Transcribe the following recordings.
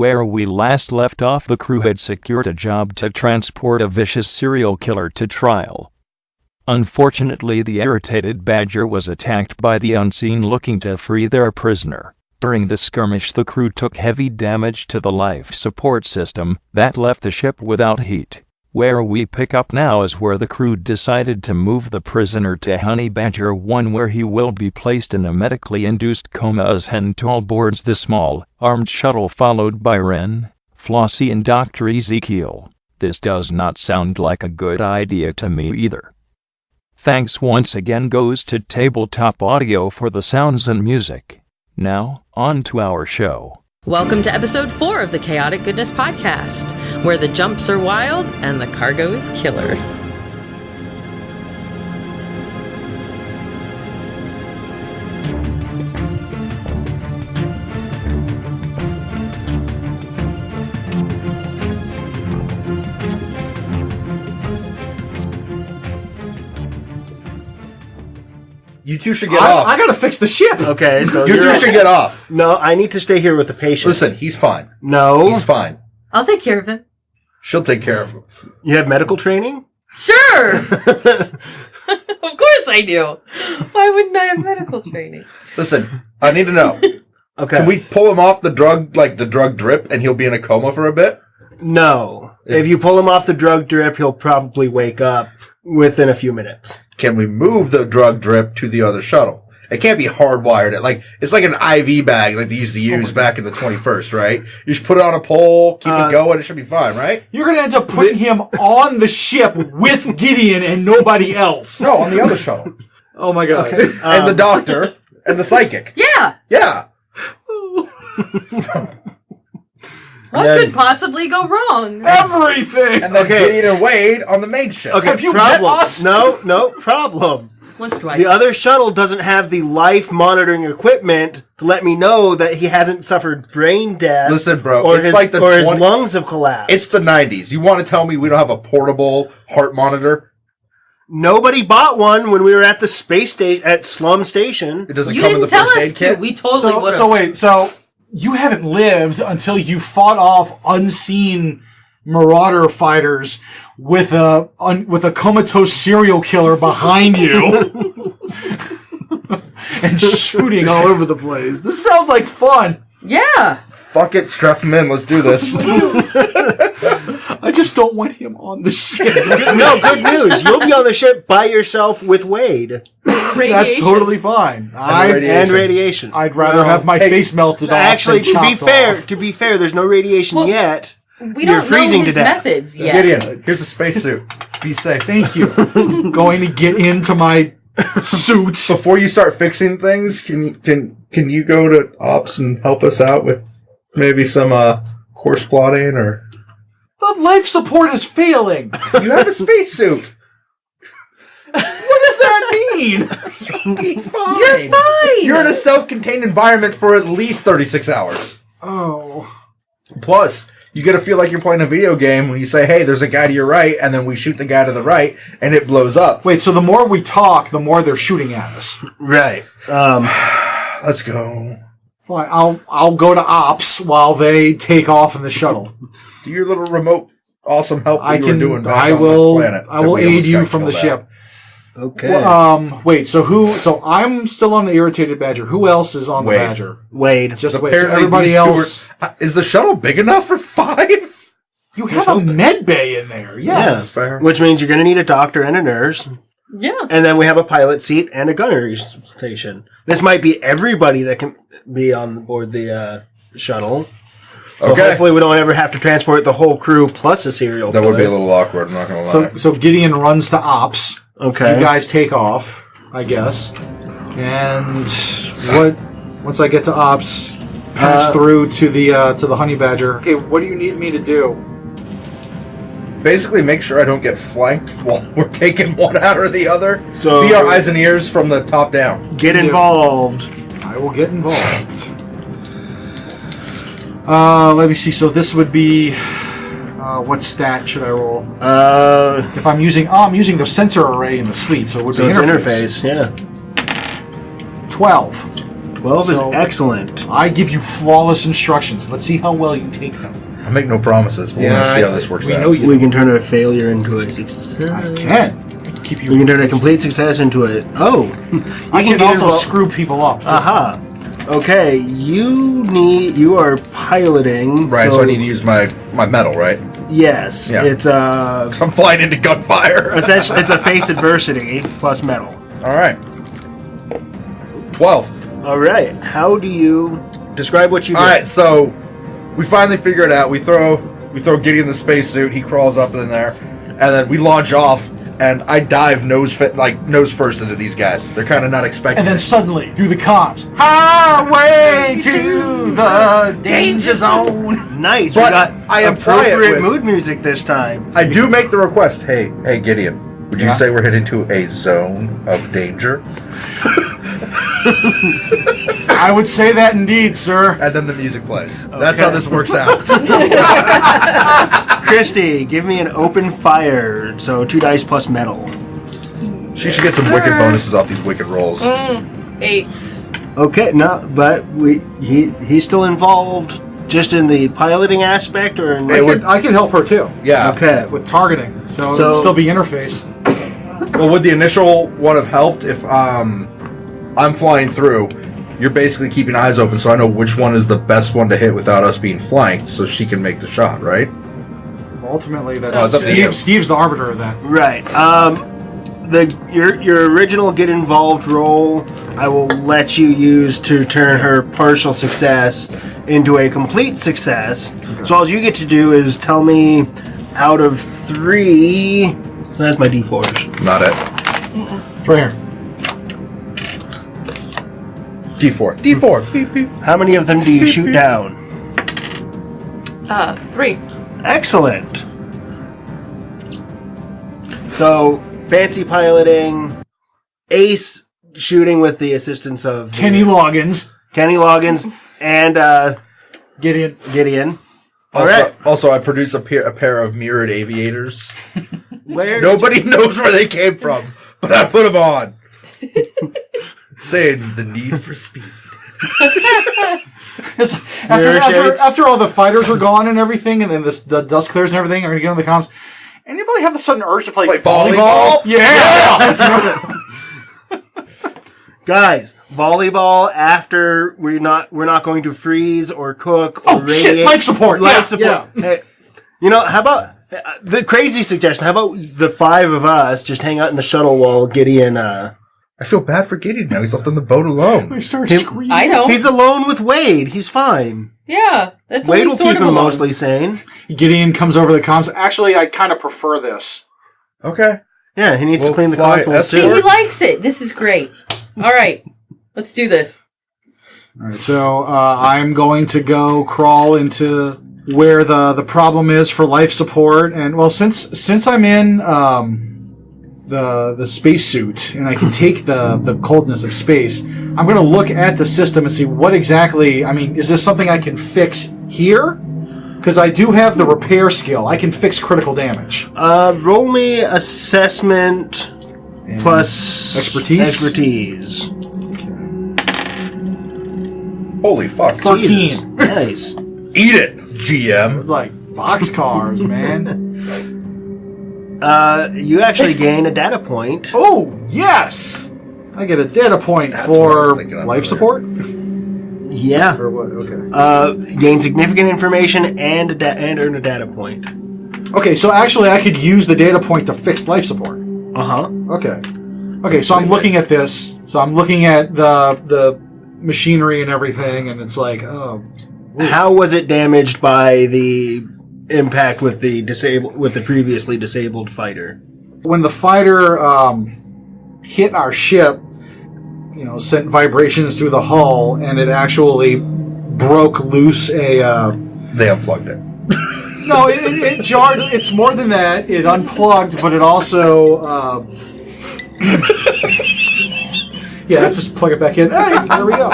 Where we last left off, the crew had secured a job to transport a vicious serial killer to trial. Unfortunately, the irritated Badger was attacked by the Unseen looking to free their prisoner. During the skirmish, the crew took heavy damage to the life support system that left the ship without heat. Where we pick up now is where the crew decided to move the prisoner to Honey Badger 1, where he will be placed in a medically induced coma as Hental boards the small, armed shuttle, followed by Ren, Flossie and Dr. Ezekiel. This does not sound like a good idea to me either. Thanks once again goes to Tabletop Audio for the sounds and music. Now, on to our show. Welcome to episode 4 of the Chaotic Goodness Podcast, where the jumps are wild and the cargo is killer. You two should get off. I gotta fix the ship. Okay, so You two should get off. No, I need to stay here with the patient. Listen, he's fine. No. He's fine. I'll take care of him. She'll take care of him. You have medical training? Sure! Of course I do. Why wouldn't I have medical training? Listen, I need to know. Okay. Can we pull him off the drug, like the drug drip, and he'll be in a coma for a bit? No. If you pull him off the drug drip, he'll probably wake up within a few minutes. Can we move the drug drip to the other shuttle? It can't be hardwired. It's like an IV bag like they used to use back in the 21st, right? You just put it on a pole, keep it going, it should be fine, right? You're gonna end up putting him on the ship with Gideon and nobody else. No, on the other shuttle. Oh my god. Okay. And the doctor and the psychic. Yeah! Yeah. What could possibly go wrong? Everything! And then Gideon and Wade on the main ship. Okay, Have you problem. met us? No problem. Once twice. The other shuttle doesn't have the life monitoring equipment to let me know that he hasn't suffered brain death. Listen, bro, or it's his, like the or his 20 lungs have collapsed. It's the 90s. You want to tell me we don't have a portable heart monitor? Nobody bought one when we were at the space station at Slum Station. It doesn't You come in didn't the tell first us aid to. kit? We totally would have. So wait, so you haven't lived until you fought off unseen marauder fighters with a comatose serial killer behind you and shooting all over the place. This sounds like fun. Yeah! Fuck it, strap him in. Let's do this. I just don't want him on the ship. No, good news. You'll be on the ship by yourself with Wade. That's totally fine. And radiation. I'd rather have my face melted off. Actually, than chopped to be fair, there's no radiation Well, yet. We You're don't freezing know his to death. methods yet. Gideon, here's a spacesuit. Be safe. Thank you. Going to get into my suit. Before you start fixing things, can you go to Ops and help us out with maybe some course plotting or... The life support is failing. You have a spacesuit. What does that mean? You'll be fine. You're fine! You're in a self-contained environment for at least 36 hours. Oh. Plus, you gotta feel like you're playing a video game when you say, hey, there's a guy to your right, and then we shoot the guy to the right, and it blows up. Wait, so the more we talk, the more they're shooting at us. Right. Let's go. Fine, I'll go to Ops while they take off in the shuttle. Do your little remote awesome help that you were doing back I on will. the planet. I will that we aid almost you got from the killed ship. Okay. Wait. So I'm still on the irritated Badger. Who else is on Wade. the Badger? Wade. Just at. Wade. So Apparently everybody these two else. is the shuttle big enough for 5? You have a med bay in there. Yes. Yeah. Which means you're going to need a doctor and a nurse. Yeah. And then we have a pilot seat and a gunnery station. This might be everybody that can be on board the shuttle. So Okay. hopefully we don't ever have to transport the whole crew plus a serial That killer. would be a little awkward, I'm not going to lie. So Gideon runs to Ops. Okay. You guys take off, I guess. And once I get to Ops, pass through to the Honey Badger. Okay, what do you need me to do? Basically, make sure I don't get flanked while we're taking one out or the other. So- be our eyes and ears from the top down. Get involved. I will get involved. Let me see. So this would be what stat should I roll? If I'm using the sensor array in the suite, so it would be It's interface. interface. Yeah. 12. 12 is excellent. I give you flawless instructions. Let's see how well you take them. I make no promises. We'll see how this works out. We can turn a failure into a success. I can. Keep you. We can turn a complete success into a... Oh! I can also screw people up. Aha. Okay, you are piloting. Right, so I need to use my metal, right? Yes. Yeah. It's I'm flying into gunfire. Essentially, it's a face adversity plus metal. All right. 12. All right. How do you describe what you do? All right, so we finally figure it out. We throw Gideon in the spacesuit. He crawls up in there, and then we launch off. And I dive nose first into these guys. They're kind of not expecting. And then it. suddenly, through the comms, highway to the danger zone. Nice. But we got I apply it appropriate with- mood music this time. I do make the request. Hey, Gideon, would you say we're heading to a zone of danger? I would say that indeed, sir. And then the music plays. That's how this works out. Christy, give me an open fire. So 2 dice plus metal. She should get some wicked bonuses off these wicked rolls. 8. Okay, no, but he's still involved just in the piloting aspect, or in I can help her too. Yeah. Okay. With targeting, so it'll still be interface. Well, would the initial one have helped if I'm flying through? You're basically keeping eyes open, so I know which one is the best one to hit without us being flanked, so she can make the shot, right? Ultimately, it's that's up to you. Steve's the arbiter of that. Right. Your original get involved roll, I will let you use to turn her partial success into a complete success. Okay. So all you get to do is tell me out of 3. That's my D4s. Not it. It's right here. D4. D4. Beep, beep. How many of them do you shoot down? 3. Excellent. So, fancy piloting, ace shooting with the assistance of Kenny Loggins, and Gideon. Also, I produce a pair of mirrored aviators. Where Nobody knows where they came from, but I put them on. Saying the need for speed. after all the fighters are gone and everything, and then the dust clears and everything, I'm going to get on the comms. Anybody have the sudden urge to play volleyball? Yeah! That's Guys, volleyball after we're not going to freeze or cook or radiate. Shit, life support. Yeah. Hey, how about the crazy suggestion? How about the 5 of us just hang out in the shuttle while Gideon I feel bad for Gideon now. He's left on the boat alone. We start screaming. I know. He's alone with Wade. He's fine. Yeah, that's Wade will only sort keep of him alone. mostly sane. Gideon comes over the comms. Actually, I kind of prefer this. Okay. Yeah, he needs to clean the fly consoles See, too. he likes it. This is great. All right, let's do this. All right, so I'm going to go crawl into where the problem is for life support, and well, since I'm in the spacesuit and I can take the coldness of space, I'm going to look at the system and see what exactly. I mean, is this something I can fix here? Because I do have the repair skill. I can fix critical damage. Roll me assessment And plus expertise. Holy fuck. 13. Jesus. Nice. Eat it, GM. It's like boxcars, man. You actually gain a data point. Oh, yes! I get a data point That's what I was for thinking of life earlier. support? Yeah. Or what? Okay. Gain significant information and earn a data point. Okay, so actually I could use the data point to fix life support. Uh-huh. Okay. Okay, so I'm looking at this. So I'm looking at the machinery and everything, and it's like, oh. How was it damaged by the impact with the previously disabled fighter? When the fighter hit our ship, sent vibrations through the hull, and it actually broke loose They unplugged it. No, it jarred. It's more than that. It unplugged, but it also... yeah, let's just plug it back in. Hey, there we go.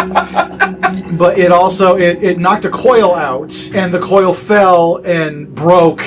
But it also... It knocked a coil out, and the coil fell and broke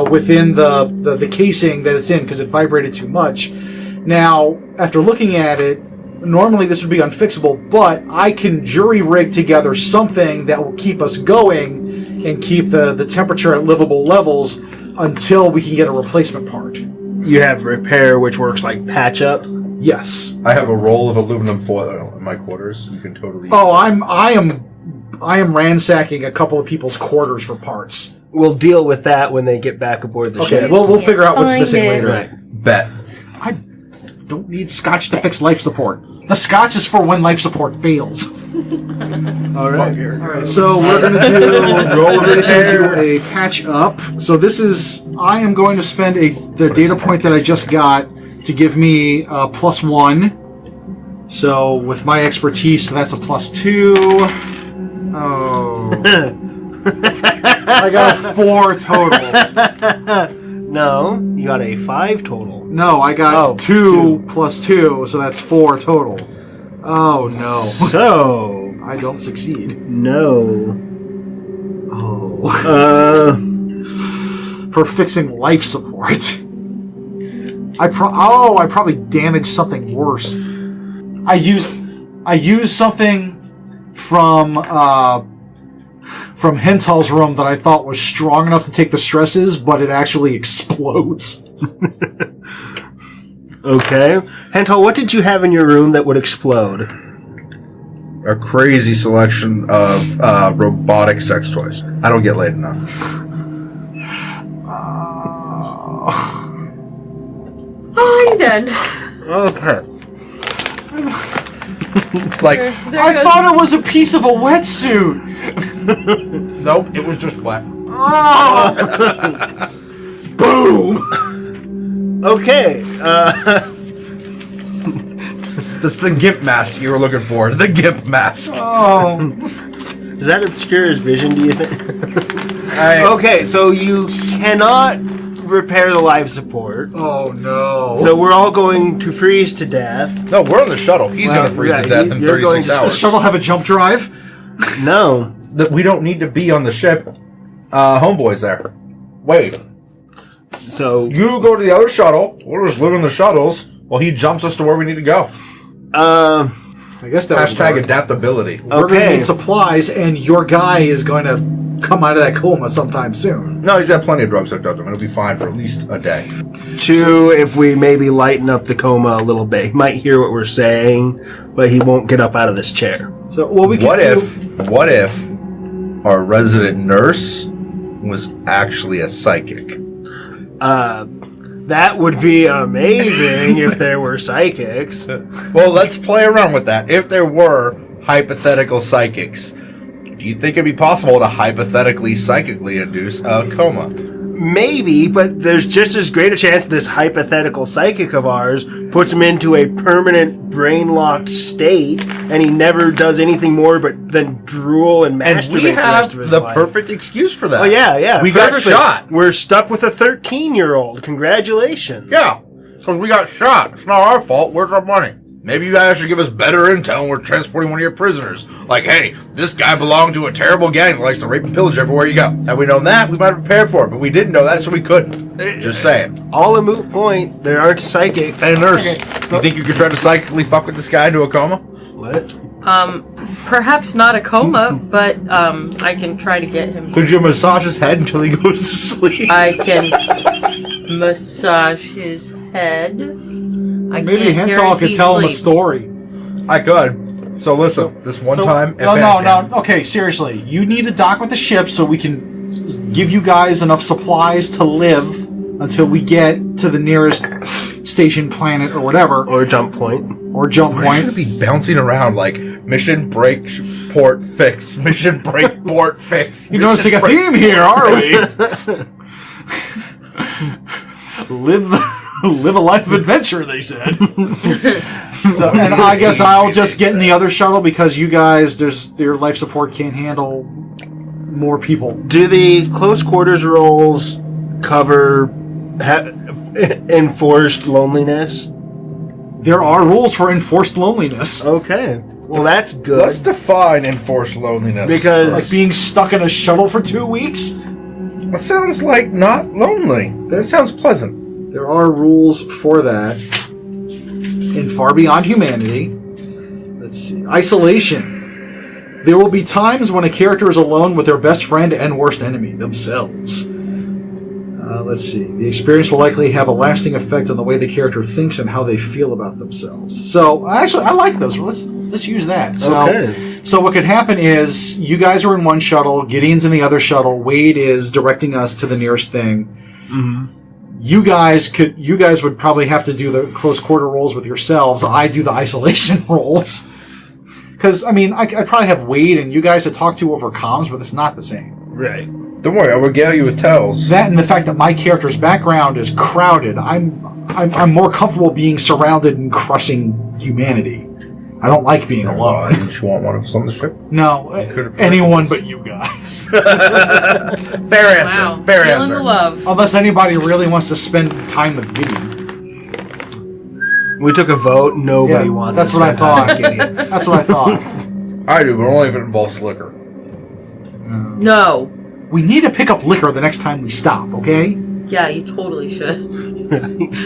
within the casing that it's in because it vibrated too much. Now, after looking at it, normally this would be unfixable, but I can jury-rig together something that will keep us going and keep the temperature at livable levels until we can get a replacement part. You have repair, which works like patch up. Yes. I have a roll of aluminum foil in my quarters. You can totally... Oh, I am ransacking a couple of people's quarters for parts. We'll deal with that when they get back aboard the Okay, ship. we'll figure out what's missing Find it. later. Right. Bet. I don't need scotch to fix life support. The scotch is for when life support fails. All right. Alright, so we're going to do a patch up. So this is, I am going to spend the data point that I just got to give me +1. So with my expertise, so that's a +2. Oh. I got a 4 total. No, you got a 5 total. No, I got 2 + 2, so that's 4 total. Oh no. So, I don't succeed. no. Oh. For fixing life support. I probably damaged something worse. I used something from Hental's room that I thought was strong enough to take the stresses, but it actually explodes. Okay. Hental, what did you have in your room that would explode? A crazy selection of robotic sex toys. I don't get laid enough. Fine then. Okay. Like, I thought it was a piece of a wetsuit. nope, it was just wet. Boom. Okay. That's the GIMP mask you were looking for. The GIMP mask. Oh. Does that obscure his vision, do you think? Okay, so you cannot repair the life support. Oh no. So we're all going to freeze to death. No, we're on the shuttle. He's going to freeze yeah, to death in you're going 36 to- Does the hours. shuttle have a jump drive? No. That we don't need to be on the ship. Homeboy's there. Wait. So, You go to the other shuttle. We'll just live in the shuttles while he jumps us to where we need to go. I guess that was Hashtag adaptability. We're going to need supplies, and your guy is going to come out of that coma sometime soon. No, he's got plenty of drugs hooked up to him. It'll be fine for at least a day. 2, if we maybe lighten up the coma a little bit. He might hear what we're saying, but he won't get up out of this chair. So what we can What if our resident nurse was actually a psychic? That would be amazing if there were psychics. Well, let's play around with that. If there were hypothetical psychics, do you think it'd be possible to hypothetically psychically induce a coma? Maybe, but there's just as great a chance this hypothetical psychic of ours puts him into a permanent brain-locked state, and he never does anything more but then drool and And masturbate we the rest have of his the life. perfect excuse for that. Oh, yeah. We got perfectly. shot. We're stuck with a 13-year-old. Congratulations. Yeah, because we got shot. It's not our fault. Where's our money? Maybe you guys should give us better intel when we're transporting one of your prisoners. Like, hey, this guy belonged to a terrible gang that likes to rape and pillage everywhere you go. Had we known that, we might have prepared for it, but we didn't know that, so we couldn't. Just saying. All a moot point. There aren't a psychic. Hey, nurse, you think you could try to psychically fuck with this guy into a coma? What? Perhaps not a coma, but I can try to get him. Could you massage his head until he goes to sleep? I can massage his head. I Maybe can't Hental could guarantee tell him a sleep. story. I could. So listen, this one time... No. Okay, seriously. You need to dock with the ship so we can give you guys enough supplies to live until we get to the nearest station, planet, or whatever. Or jump point. Or jump We're point. going to be bouncing around like mission break port fix, mission break port fix. You're noticing a theme here, are we? Live a life of adventure, they said. So, and I guess I'll just get in the other shuttle because you guys, your life support can't handle more people. Do the close quarters rolls cover enforced loneliness? There are rules for enforced loneliness. Okay. Well, that's good. Let's define enforced loneliness. Because Like being stuck in a shuttle for 2 weeks? That sounds like not lonely. That sounds pleasant. There are rules for that in Far Beyond Humanity. Let's see. Isolation. There will be times when a character is alone with their best friend and worst enemy, themselves. Let's see. The experience will likely have a lasting effect on the way the character thinks and how they feel about themselves. So, actually, I like those. Let's use that. So, Okay. So what could happen is you guys are in one shuttle, Gideon's in the other shuttle, Wade is directing us to the nearest thing. Mm-hmm. You guys would probably have to do the close quarter rolls with yourselves. I do the isolation rolls. Because, I mean, I'd probably have Wade and you guys to talk to over comms, but it's not the same. Right. Don't worry, I will regale you with tells. That and the fact that my character's background is crowded, I'm more comfortable being surrounded and crushing humanity. I don't like being alone. Didn't you want one of us on the ship? No, anyone but you guys. Fair answer. Wow. Fair Feeling answer. the love. Unless anybody really wants to spend time with Gideon. We took a vote. Nobody wants. That's to what I spend time thought. with Gideon. That's what I thought. I do, but only if it involves liquor. No. We need to pick up liquor the next time we stop, okay? Yeah, you totally should.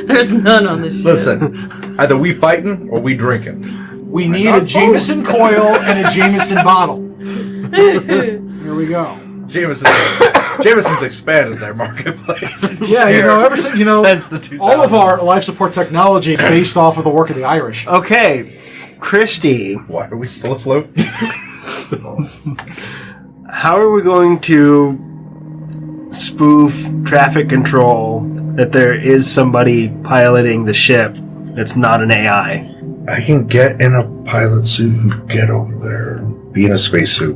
There's none on this ship. Listen, either we fighting or we drinking. We need a Jameson coil and a Jameson bottle. Here we go. Jameson's expanded their marketplace. Yeah, ever since Since the 2000s. all of our life support technology is based off of the work of the Irish. Okay, Christy, Why are we still afloat? how are we going to spoof traffic control that there is somebody piloting the ship that's not an AI? I can get in a pilot suit and get over there and be in a spacesuit.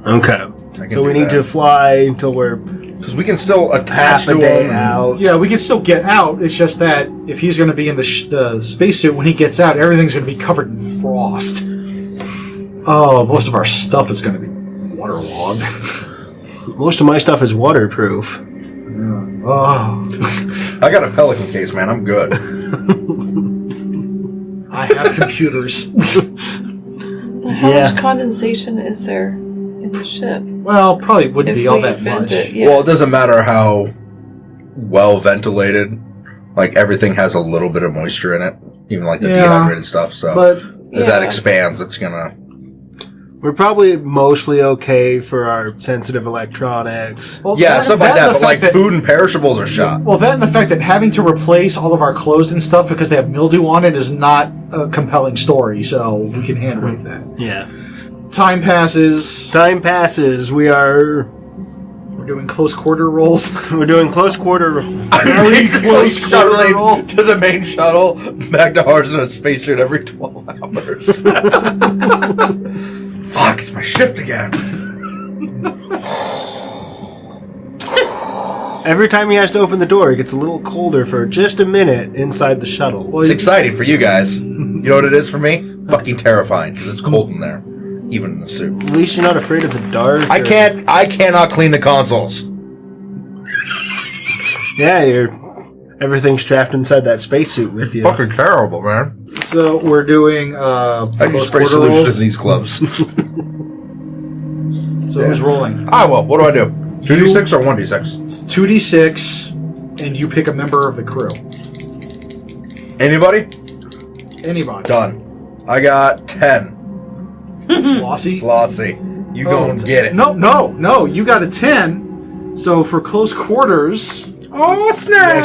Okay. can So we do need that. to fly until we're Because we can still attach half a to day him. out. Yeah, we can still get out. It's just that if he's going to be in the spacesuit when he gets out, everything's going to be covered in frost. Oh, most of our stuff is going to be waterlogged. Most of my stuff is waterproof. Oh, I got a Pelican case, man. I'm good. I have computers. How Yeah. much condensation is there in the ship? Well, probably wouldn't If be all we that vent much. it, yeah. Well, it doesn't matter how well ventilated. Like, everything has a little bit of moisture in it. Even like the Yeah. dehydrated stuff. So But if that Yeah. expands, it's gonna... We're probably mostly okay for our sensitive electronics. well, Yeah, stuff like and that. the But fact like food and perishables are shot. Well, that and the fact that having to replace all of our clothes and stuff because they have mildew on it is not a compelling story, so we can handle that. Yeah. Time passes. Time passes. We're Doing close quarter rolls. doing close quarter. Very close quarter Shuttling rolls. to the main shuttle, back to ours in a spacesuit every 12 hours. Fuck, it's my shift again. Every time he has to open the door, it gets a little colder for just a minute inside the shuttle. It's exciting for you guys. You know what it is for me? Fucking terrifying, because it's cold in there. Even in the suit. At least you're not afraid of the dark. I cannot clean the consoles. Yeah, everything's trapped inside that spacesuit with you. Fucking terrible, man. So we're doing I can close spray quarter solution in rolls. these gloves. So who's rolling? Well, what do I do? 2d6 or 1d6? It's 2d6, and you pick a member of the crew. Anybody? Anybody. Done. I got 10. Flossie? Flossie. You go and get it. No. You got a 10. So for close quarters. Oh, snap!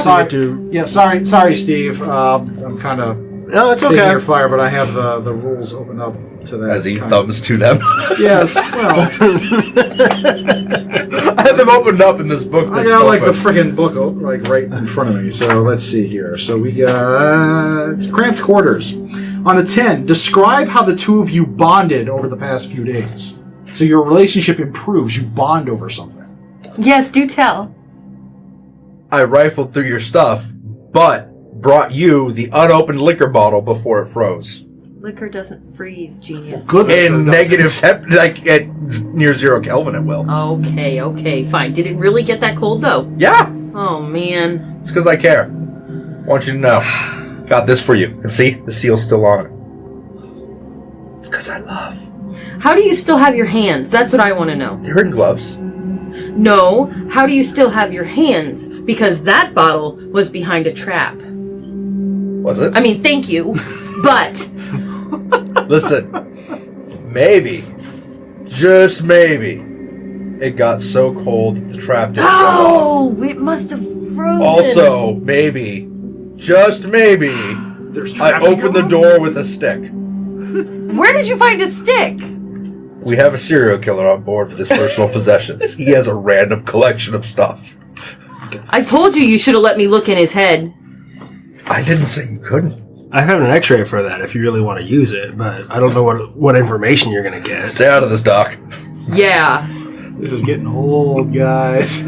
Sorry, Steve. I'm kind of No, it's taking okay. your fire, but I have the rules open up to that. As he kind thumbs to them. Yes. Well, I have them opened up in this book. I That's got like the open. friggin' book like right in front of me. So let's see here. So we got cramped quarters. On a 10, describe how the two of you bonded over the past few days. So your relationship improves. You bond over something. Yes, do tell. I rifled through your stuff, but brought you the unopened liquor bottle before it froze. Liquor doesn't freeze, genius. Good. In liquor negative doesn't. temp, like at near 0 Kelvin, it will. Okay, fine. Did it really get that cold, though? Yeah, Oh, man. it's because I care. Want you to know. Got this for you. And see, the seal's still on it. It's because I love. How do you still have your hands? That's what I want to know. They're in gloves. No, how do you still have your hands? Because that bottle was behind a trap. Was it? I mean, thank you, but Listen, maybe, just maybe, it got so cold that the trap didn't go off. Oh, it must have frozen. Also, maybe, just maybe, I opened the door with a stick. Where did you find a stick? We have a serial killer on board with his personal possessions. He has a random collection of stuff. I told you should have let me look in his head. I didn't say you couldn't. I have an X-ray for that if you really want to use it, but I don't know what information you're going to get. Stay out of this, Doc. Yeah. This is getting old, guys.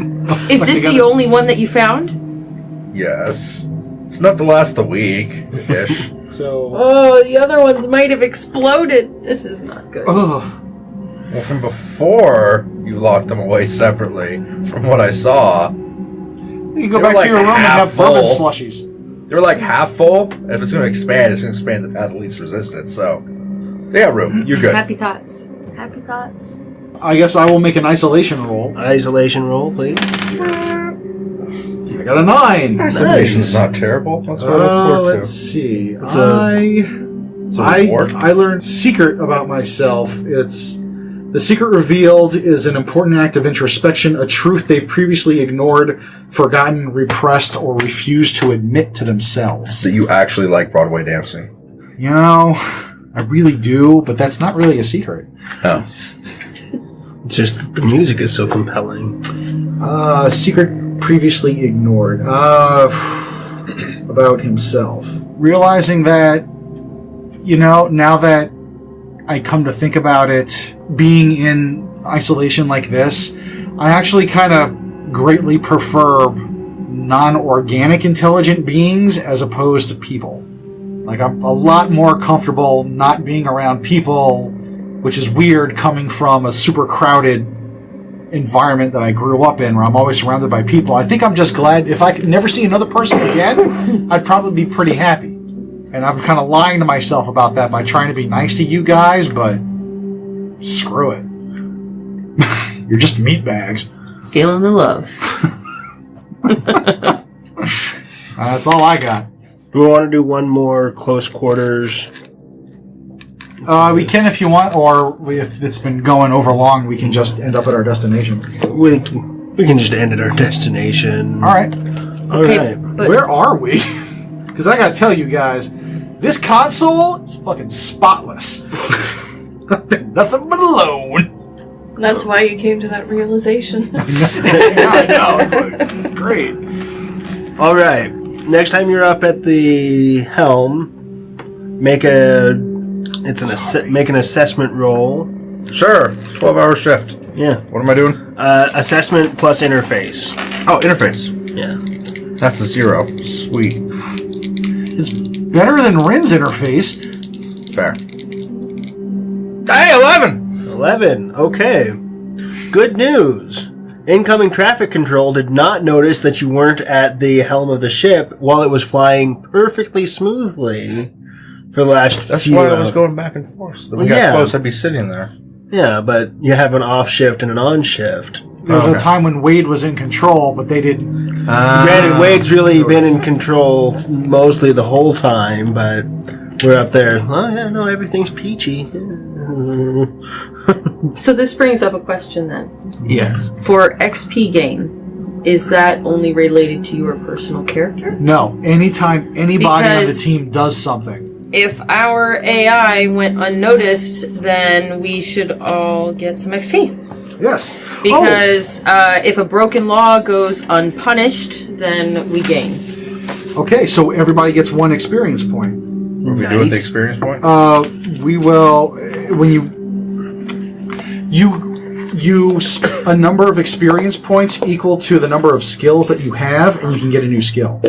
Is this the only one that you found? Yes. It's not the last of the week-ish. So. Oh, the other ones might have exploded. This is not good. Oh. Well, from before you locked them away separately, from what I saw, You can go back to your room and have bourbon slushies. they were like half full. And if it's going to expand, it's going to expand the path of least resistance. So, they got room. You're good. Happy thoughts. Happy thoughts. I guess I will make an isolation roll. Isolation roll, please. I got a 9. Isolation's not terrible. That's what I look forward to. Let's see. It's a reward. I learned secret about myself. It's the secret revealed is an important act of introspection, a truth they've previously ignored, forgotten, repressed, or refused to admit to themselves. So you actually like Broadway dancing. You know, I really do, but that's not really a secret. Oh. It's just that the music is so compelling. Secret previously ignored. About himself. Realizing that, you know, now that I come to think about it, being in isolation like this, I actually kind of greatly prefer non-organic intelligent beings as opposed to people. Like, I'm a lot more comfortable not being around people, which is weird coming from a super crowded environment that I grew up in where I'm always surrounded by people. I think I'm just glad if I could never see another person again, I'd probably be pretty happy. And I'm kind of lying to myself about that by trying to be nice to you guys, but screw it. You're just meatbags. Feeling the love. That's all I got. Do we want to do one more close quarters? We can if you want, or if it's been going over long, we can just end up at our destination. We can just end at our destination. All right. All right. But Where are we? Because I gotta tell you guys, this console is fucking spotless. Nothing but alone. That's why you came to that realization. Yeah, I know. It's like, great. All right. Next time you're up at the helm, make an assessment roll. Sure. 12-hour shift. Yeah. What am I doing? Assessment plus interface. Oh, interface. Yeah. That's a 0. Sweet. It's better than Rin's interface. Fair. Hey, 11! 11. Okay. Good news. Incoming traffic control did not notice that you weren't at the helm of the ship while it was flying perfectly smoothly for the last That's few why I was going back and forth. So when we got close, I'd be sitting there. Yeah, but you have an off shift and an on shift. There was a time when Wade was in control, but they didn't. Granted, Wade's really been in control mostly the whole time, but we're up there. Oh, yeah, no, everything's peachy. So this brings up a question then. Yes. For XP gain, is that only related to your personal character? No. Anytime anybody on the Because- team does something. If our AI went unnoticed, then we should all get some XP. Yes. Because if a broken law goes unpunished, then we gain. Okay, so everybody gets 1 experience point. What do we do with the experience point? We will, when you a number of experience points equal to the number of skills that you have, and you can get a new skill.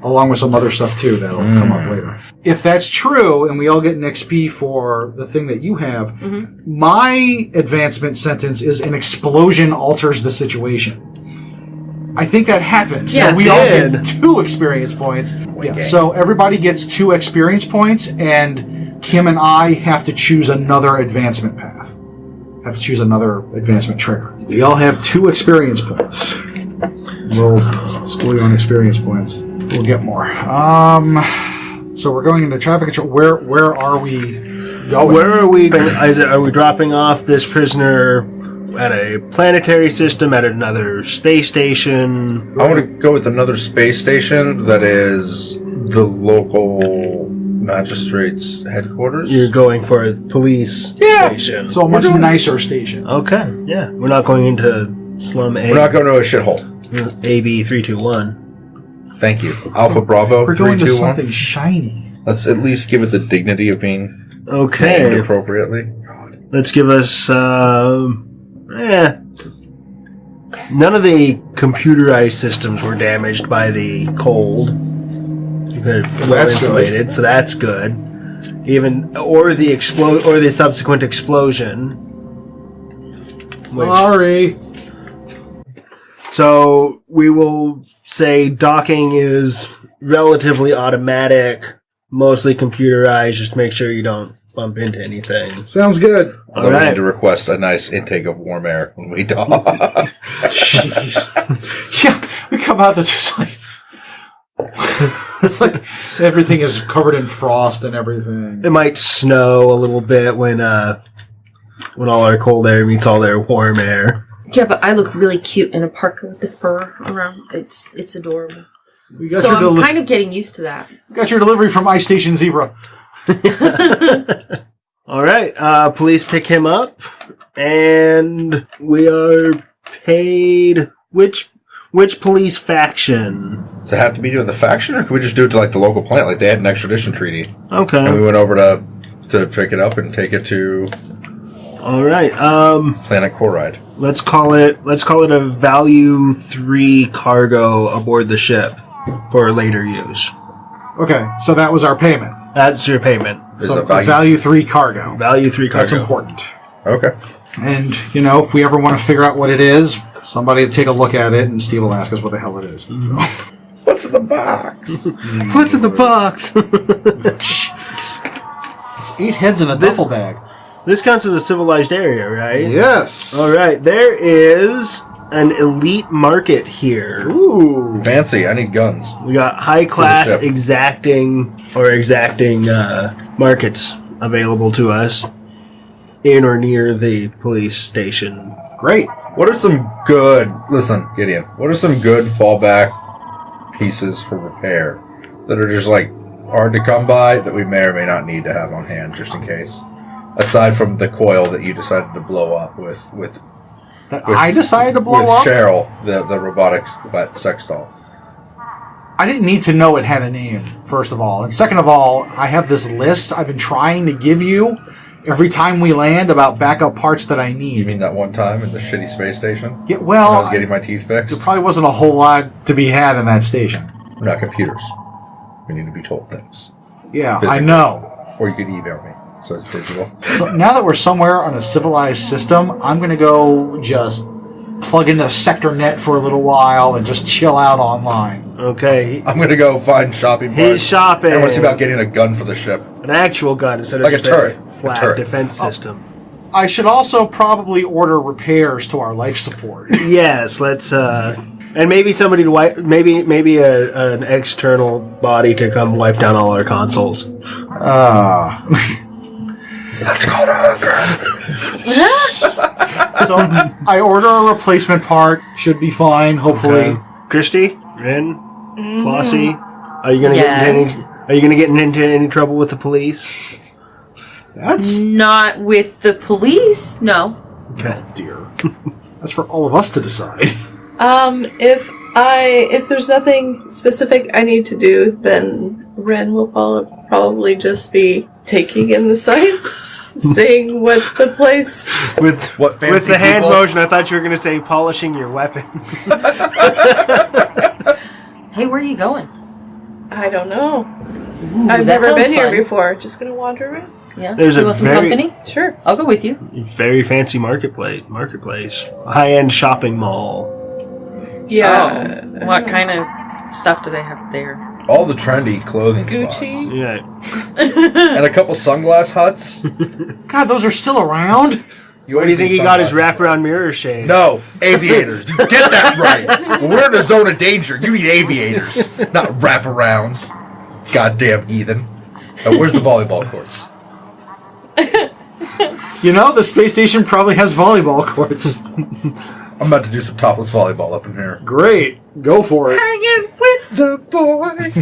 Along with some other stuff too that'll come up later. If that's true, and we all get an XP for the thing that you have, my advancement sentence is an explosion alters the situation. I think that happened. Yeah, so we all get 2 experience points. Yeah, so everybody gets 2 experience points, and Kim and I have to choose another advancement path. Have to choose another advancement trigger. We all have 2 experience points. We'll score you on experience points. We'll get more. So we're going into traffic control. Where are we? going. Where are we? Are we dropping off this prisoner at a planetary system, at another space station? I want to go with another space station that is the local magistrate's headquarters. You're going for a police station. So a much nicer station. Okay, yeah. We're not going into Slum A. We're not going to a shithole. AB 321. Thank you. Alpha Bravo We're going to 321. something shiny. Let's at least give it the dignity of being named Okay. appropriately. Let's give us, none of the computerized systems were damaged by the cold. They're well That's insulated, so that's good. Or the subsequent explosion. Sorry. So we will say docking is relatively automatic, mostly computerized, just to make sure you don't bump into anything. Sounds good. Although we need to request a nice intake of warm air when we dock. Jeez. Yeah, we come out that's just like... It's like everything is covered in frost and everything. It might snow a little bit when all our cold air meets all their warm air. Yeah, but I look really cute in a parka with the fur around. It's adorable. So I'm kind of getting used to that. We got your delivery from Ice Station Zebra. All right, police pick him up, and we are paid. Which police faction? Does it have to be doing the faction, or can we just do it to like the local planet? Like they had an extradition treaty. Okay. And we went over to pick it up and take it to All right. Planet Coride. Let's call it a value 3 cargo aboard the ship for later use. Okay, so that was our payment. That's your payment. So value 3 cargo. Value 3 cargo. That's important. Okay. And, if we ever want to figure out what it is, somebody will take a look at it, and Steve will ask us what the hell it is. Mm-hmm. So. What's in the box? What's in the box? Jeez. It's 8 heads in a duffel bag. This counts as a civilized area, right? Yes. All right. There is an elite market here. Ooh. Fancy. I need guns. We got high class ship. exacting markets available to us in or near the police station. Great. What are some good... Listen, Gideon. What are some good fallback pieces for repair that are just, hard to come by that we may or may not need to have on hand just in case? Aside from the coil that you decided to blow up with I decided to blow up? Cheryl, the robotic sex doll. I didn't need to know it had a name, first of all. And second of all, I have this list I've been trying to give you every time we land about backup parts that I need. You mean that one time in the shitty space station? Yeah, well, when I was getting my teeth fixed? There probably wasn't a whole lot to be had in that station. We're not computers. We need to be told things. Yeah, Physically. I know. Or you could email me, so it's digital. So now that we're somewhere on a civilized system, I'm going to go just plug into SectorNet for a little while and just chill out online. Okay. I'm going to go find shopping parts. He's shopping. I want to see about getting a gun for the ship. An actual gun instead of Like a just turret. flat A turret. defense system. I should also probably order repairs to our life support. Yes, let's and maybe somebody to wipe, maybe an external body to come wipe down all our consoles. That's called a hooker. So I order a replacement part. Should be fine, hopefully. Okay. Christy, Rin, Flossie, are you gonna get into any trouble with the police? That's Not with the police, no. Okay. dear. That's for all of us to decide. If there's nothing specific I need to do, then Ren will probably just be taking in the sights, seeing what the place. With fancy the hand people? motion, I thought you were gonna say polishing your weapon. Hey, where are you going? I don't know. Ooh, I've that never sounds been here fun. before. Just gonna wander around. Yeah. There's you a want some very- company? Sure. I'll go with you. Very fancy marketplace, high-end shopping mall. Yeah. Oh, what kind of stuff do they have there? All the trendy clothing Gucci. spots. Yeah. And a couple sunglass huts. God, those are still around? What do you think he got his wraparound mirror shades? No, aviators. You get that right. When we're in a zone of danger, you need aviators, not wraparounds. Goddamn heathen. Where's the volleyball courts? You know, the space station probably has volleyball courts. I'm about to do some topless volleyball up in here. Great. Go for it. Hanging with the boys.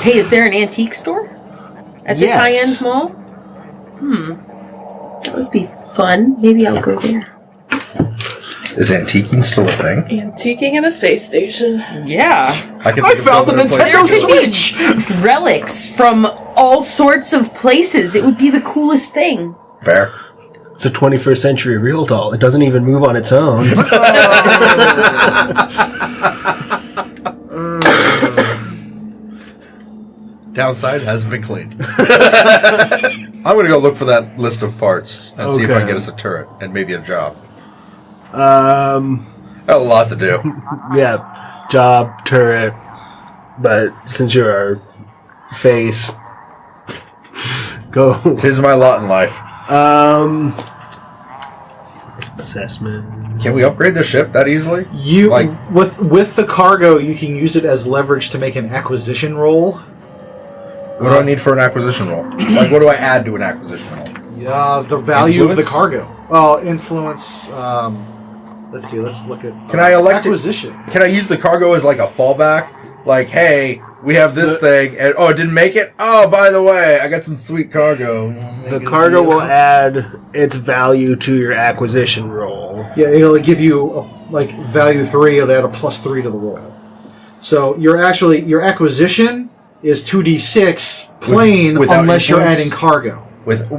Hey, is there an antique store at this high-end mall? That would be fun. Maybe I'll go there. Is antiquing still a thing? Antiquing in a space station. Yeah. I found the Nintendo Switch! Relics from all sorts of places. It would be the coolest thing. Fair. It's a 21st century real doll. It doesn't even move on its own. Downside hasn't been cleaned. I'm going to go look for that list of parts and see if I can get us a turret and maybe a job. Got a lot to do. Yeah, job, turret. But since you're our face, go. Tis my lot in life. Assessment. Can we upgrade the ship that easily? With the cargo, you can use it as leverage to make an acquisition roll. What do I need for an acquisition roll? What do I add to an acquisition roll? The value of the cargo. Well, influence. Let's see. Let's look at. Can I elect acquisition? Can I use the cargo as like a fallback? Like, hey, we have this thing, and it didn't make it. Oh, by the way, I got some sweet cargo. The cargo will add its value to your acquisition roll. Yeah, it'll give you value 3. It'll add a +3 to the roll. So your acquisition is 2d6 plain unless you're adding cargo.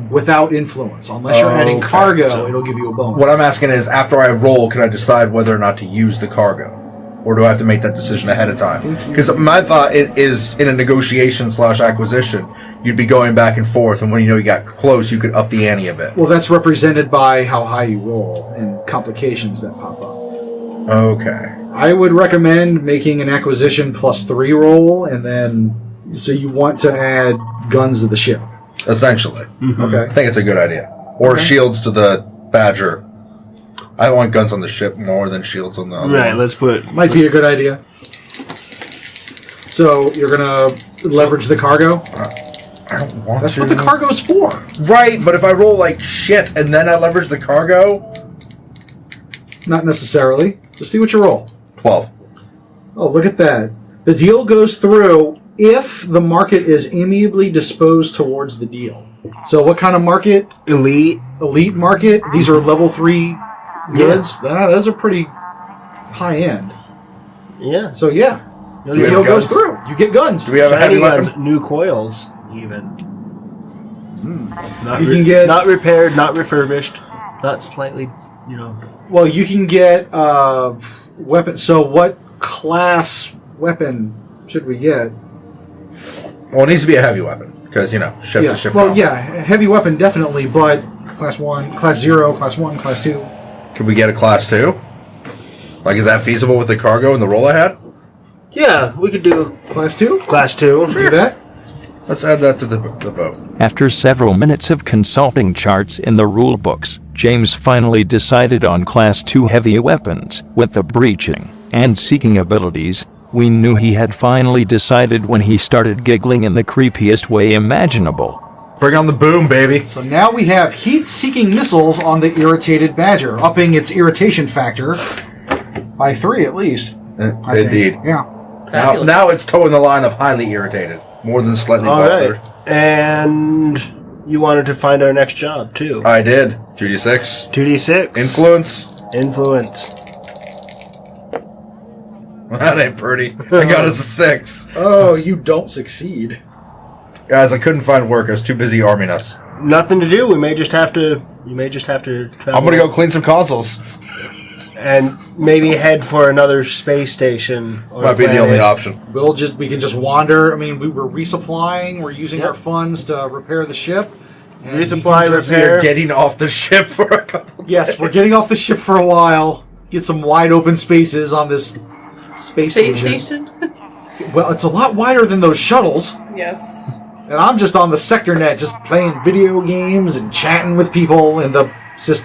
Without influence. Unless you're adding cargo, so it'll give you a bonus. What I'm asking is, after I roll, can I decide whether or not to use the cargo? Or do I have to make that decision ahead of time? Because my thought is, in a negotiation/acquisition, you'd be going back and forth, and when you got close, you could up the ante a bit. Well, that's represented by how high you roll and complications that pop up. Okay. I would recommend making an acquisition +3 roll, and then, so you want to add guns to the ship. Essentially. Mm-hmm. Okay. I think it's a good idea. Or shields to the Badger. I want guns on the ship more than shields on the other Right, one. let's put... Might be a good idea. So, you're going to leverage the cargo? I don't want That's to. what the cargo's for. Right, but if I roll like shit and then I leverage the cargo... Not necessarily. Just see what you roll. 12. Oh, look at that. The deal goes through if the market is amiably disposed towards the deal. So what kind of market? Elite market. These are level 3 goods. Yeah. Those are pretty high end. Yeah. So yeah, the deal goes through. You get guns. Do we have a heavy weapon? New coils, even. You can get not repaired, not refurbished, not slightly, Well, you can get weapon. So what class weapon should we get? Well, it needs to be a heavy weapon because ship to ship. Well, yeah, heavy weapon definitely, but class 1, class 0, class 1, class 2. Could we get a class 2? Is that feasible with the cargo and the roll I had? Yeah, we could do class 2. Class 2. Do that. Let's add that to the boat. After several minutes of consulting charts in the rule books, James finally decided on Class 2 heavy weapons. With the breaching and seeking abilities, we knew he had finally decided when he started giggling in the creepiest way imaginable. Bring on the boom, baby. So now we have heat-seeking missiles on the irritated Badger, upping its irritation factor by 3 at least. Indeed. Yeah. Now it's towing the line of highly irritated, more than slightly bothered. Right. And you wanted to find our next job, too. I did. 2d6. 2d6. Influence. That ain't pretty. I got us a 6. Oh, you don't succeed. Guys, I couldn't find work. I was too busy arming us. Nothing to do. You may just have to travel. I'm gonna go clean some consoles. And maybe head for another space station. Might be the only option. We can just wander. I mean, we were resupplying. We're using our funds to repair the ship. Resupply, So you're getting off the ship for a couple. Yes, we're getting off the ship for a while. Get some wide open spaces on this space station. Well, it's a lot wider than those shuttles. Yes. And I'm just on the sector net, just playing video games and chatting with people in the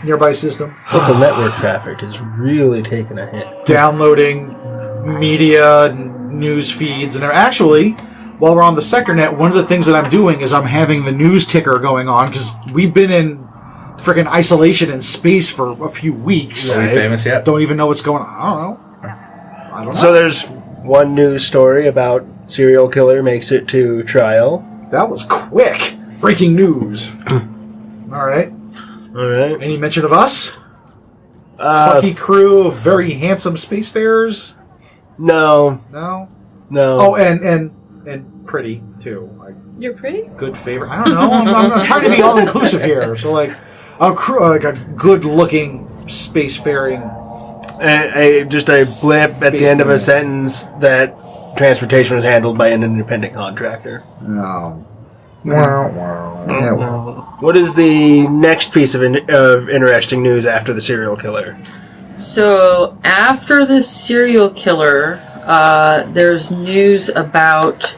nearby system. But the network traffic is really taking a hit. Downloading media and news feeds. And actually, while we're on the sector net, one of the things that I'm doing is I'm having the news ticker going on because we've been in freaking isolation in space for a few weeks. Are we famous yet? Don't even know what's going on. I don't know. So there's one news story about serial killer makes it to trial. That was quick. Breaking news. All right. Any mention of us? Plucky crew of very handsome spacefarers? No. Oh, and pretty too. You're pretty? Good favorite. I don't know. I'm trying to be all inclusive here. So like a crew, like a good-looking spacefaring. Just a blip at the end of a sentence that transportation was handled by an independent contractor. No. What is the next piece of interesting news after the serial killer? So after the serial killer, there's news about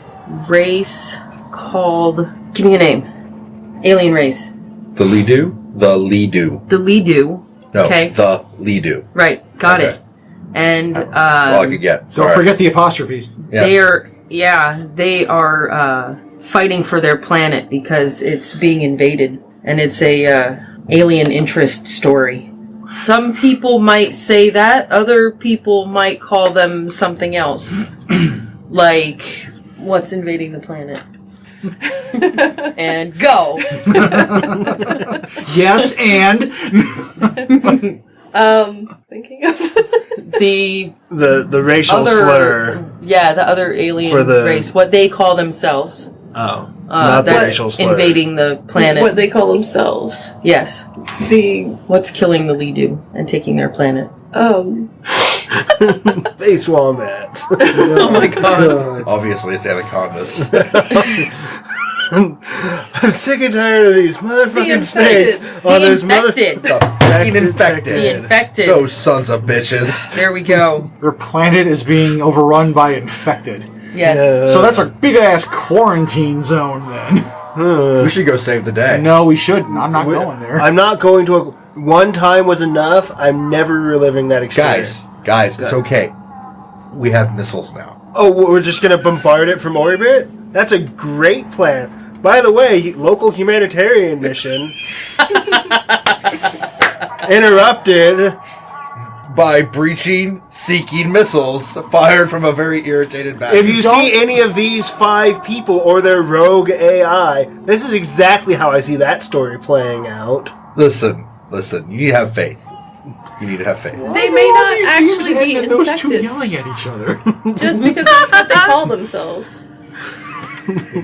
race called... Give me a name. Alien race. The Lidu? The Lidu. The Lidu. No, okay. the Lidu. Right, got it. And that's all I could get. Don't forget the apostrophes. Yes. They are fighting for their planet because it's being invaded, and it's a alien interest story. Some people might say that, other people might call them something else. Like, what's invading the planet? And go. Yes, and thinking of the racial slur. Yeah, the other alien race. What they call themselves. Oh, it's not the racial slur. Invading the planet. What they call themselves. Yes. What's killing the Lidu and taking their planet? Face wombats. Oh my god. Obviously, it's anacondas. I'm sick and tired of these motherfucking snakes. The infected. The infected. Those sons of bitches. There we go. Their planet is being overrun by infected. Yes. So that's a big-ass quarantine zone, then. We should go save the day. No, we shouldn't. I'm not going there. I'm not going to... One time was enough. I'm never reliving that experience. Guys, it's okay. We have missiles now. Oh, we're just going to bombard it from orbit? That's a great plan. By the way, local humanitarian mission interrupted by breaching, seeking missiles fired from a very irritated battery. If you see any of these 5 people or their rogue AI, this is exactly how I see that story playing out. Listen, you need to have faith. You need to have faith. They may not actually be infected. Those two yelling at each other. Just because that's what they call themselves.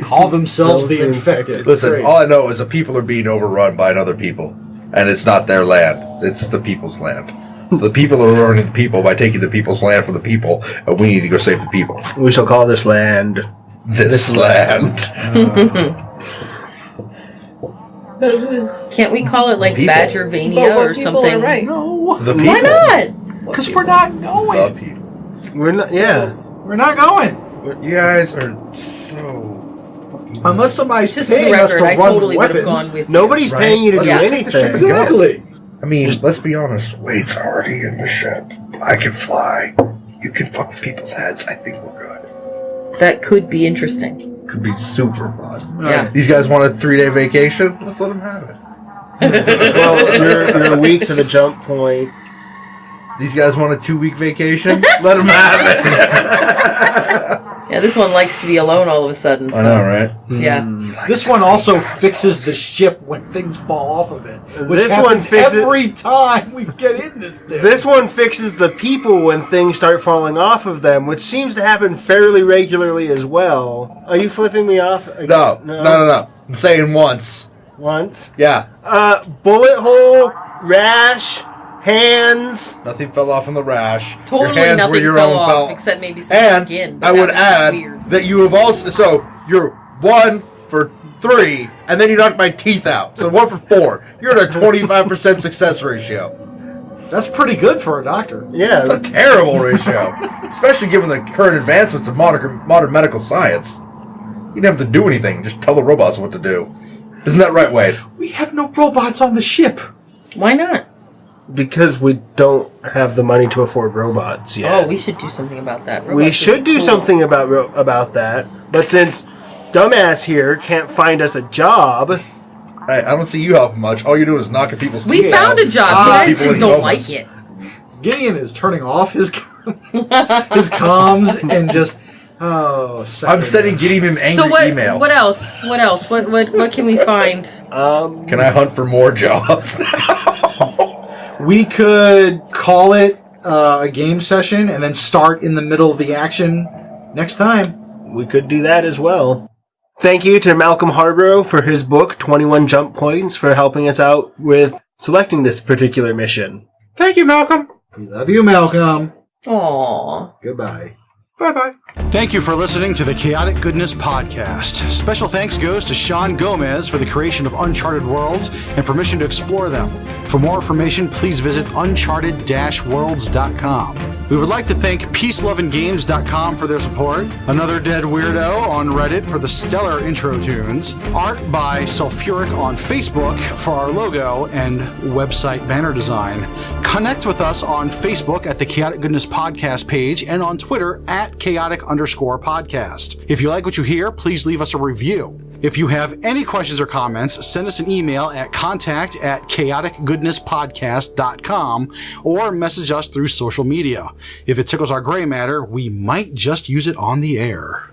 Call themselves the infected. Listen, Great. all I know is the people are being overrun by another people. And it's not their land. It's the people's land. So the people are ruining the people by taking the people's land from the people, and we need to go save the people. We shall call this land... This land. But who's... Can't we call it like People. Badgervania or something? Right. No. The people. Why not? Because we're not going. The people. We're not... Yeah. We're not going. You guys are so... Unless somebody's Just for the paying us record, to I run totally would have weapons. gone with Nobody's Right. paying you to do Yeah. anything. Exactly. I mean, let's be honest. Wade's already in the ship. I can fly. You can fuck with people's heads. I think we're good. That could be interesting. Could be super fun. Yeah. These guys want a 3-day vacation? Let's let them have it. Well, you're a week to the jump point. These guys want a 2-week vacation? Let them have it. Yeah, this one likes to be alone all of a sudden. So. I know, right? Yeah. This one also fixes the ship when things fall off of it. Which This one happens fixes- every time we get in this thing. This one fixes the people when things start falling off of them, which seems to happen fairly regularly as well. Are you flipping me off? again? No. I'm saying once. Once? Yeah. Bullet hole, rash, hands. Nothing fell off in the rash. Totally your hands nothing were your fell own off felt. except maybe some And skin. But I would that was just add weird. that you have also... So, you're 1 for 3, and then you knocked my teeth out. So 1 for 4. You're at a 25% success ratio. That's pretty good for a doctor. Yeah. That's a terrible ratio. Especially given the current advancements of modern medical science. You don't have to do anything. Just tell the robots what to do. Isn't that right, Wade? We have no robots on the ship. Why not? Because we don't have the money to afford robots yet. Oh, we should do something about that. We Robots should would be do cool. something about that. But since dumbass here can't find us a job, Hey, I don't see you helping much. All you're doing is knocking people's We teeth found out. a job. You guys People just in don't homeless. like it. Gideon is turning off his his comms and just I'm second sending guess. Gideon an angry So what? email. What else? What else? What can we find? Can I hunt for more jobs? We could call it a game session and then start in the middle of the action next time. we could do that as well. Thank you to Malcolm Harborough for his book, 21 Jump Points, for helping us out with selecting this particular mission. Thank you, Malcolm. We love you, Malcolm. Aww. Goodbye. Bye-bye. Thank you for listening to the Chaotic Goodness Podcast. Special thanks goes to Sean Gomez for the creation of Uncharted Worlds and permission to explore them. For more information, please visit uncharted-worlds.com. We would like to thank peaceloveandgames.com for their support, Another Dead Weirdo on Reddit for the stellar intro tunes, art by Sulfuric on Facebook for our logo and website banner design. Connect with us on Facebook at the Chaotic Goodness Podcast page and on Twitter at chaotic_podcast. If you like what you hear, please leave us a review. If you have any questions or comments, send us an email at contact@chaoticgoodnesspodcast.com or message us through social media. If it tickles our gray matter, we might just use it on the air.